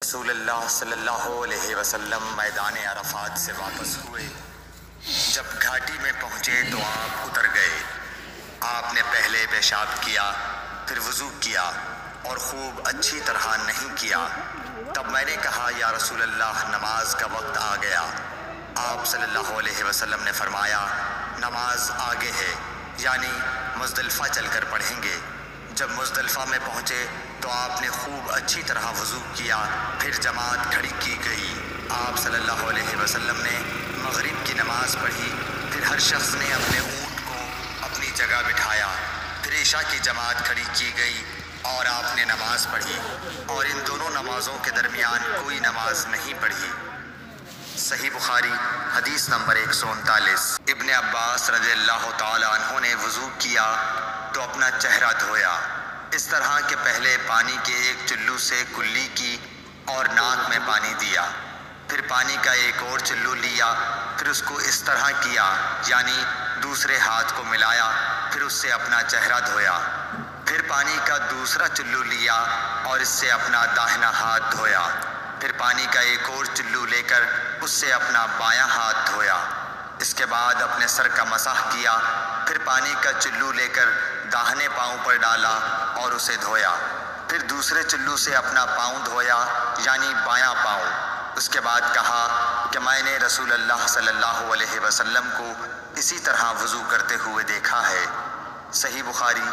رسول اللہ صلی اللہ علیہ وسلم میدان عرفات سے واپس ہوئے۔ جب گھاٹی میں پہنچے تو آپ اتر گئے۔ آپ نے پہلے پیشاب کیا، پھر وضو کیا اور خوب اچھی طرح نہیں کیا۔ تب میں نے کہا یا رسول اللہ، نماز کا وقت آ گیا۔ آپ صلی اللہ علیہ وسلم نے فرمایا نماز آگے ہے، یعنی مزدلفہ چل کر پڑھیں گے۔ جب مزدلفہ میں پہنچے تو آپ نے خوب اچھی طرح وضو کیا، پھر جماعت کھڑی کی گئی۔ آپ صلی اللہ علیہ وسلم نے مغرب کی نماز پڑھی، پھر ہر شخص نے اپنے اونٹ کو اپنی جگہ بٹھایا، پھر عشاء کی جماعت کھڑی کی گئی اور آپ نے نماز پڑھی، اور ان دونوں نمازوں کے درمیان کوئی نماز نہیں پڑھی۔ صحیح بخاری حدیث نمبر 139۔ ابن عباس رضی اللہ تعالی عنہ نے وضو کیا تو اپنا چہرہ دھویا، اس طرح کہ پہلے پانی کے ایک چلو سے کلی کی اور ناک میں پانی دیا، پھر پانی کا ایک اور چلو لیا، پھر اس کو اس طرح کیا، یعنی دوسرے ہاتھ کو ملایا، پھر اس سے اپنا چہرہ دھویا، پھر پانی کا دوسرا چلو لیا اور اس سے اپنا داہنا ہاتھ دھویا، پھر پانی کا ایک اور چلو لے کر اس سے اپنا بایاں ہاتھ دھویا، اس کے بعد اپنے سر کا مسح کیا، پھر پانی کا چلو لے کر داہنے پاؤں پر ڈالا اور اسے دھویا، پھر دوسرے چلو سے اپنا پاؤں دھویا، یعنی بایاں پاؤں۔ اس کے بعد کہا کہ میں نے رسول اللہ صلی اللہ علیہ وسلم کو اسی طرح وضو کرتے ہوئے دیکھا ہے۔ صحیح بخاری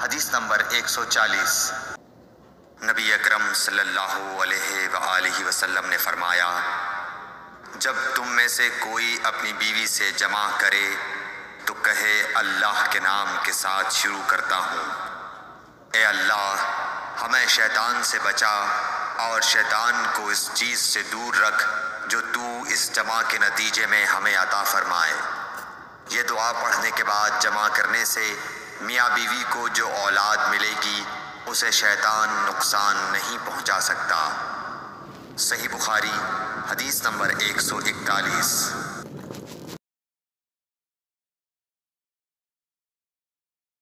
حدیث نمبر 140۔ نبی اکرم صلی اللہ علیہ وآلہ وسلم نے فرمایا جب تم میں سے کوئی اپنی بیوی سے جماع کرے تو کہے اللہ کے نام کے ساتھ شروع کرتا ہوں، اے اللہ ہمیں شیطان سے بچا اور شیطان کو اس چیز سے دور رکھ جو تو اس جماع کے نتیجے میں ہمیں عطا فرمائے۔ یہ دعا پڑھنے کے بعد جماع کرنے سے میاں بیوی کو جو اولاد ملے گی اسے شیطان نقصان نہیں پہنچا سکتا۔ صحیح بخاری حدیث نمبر 141۔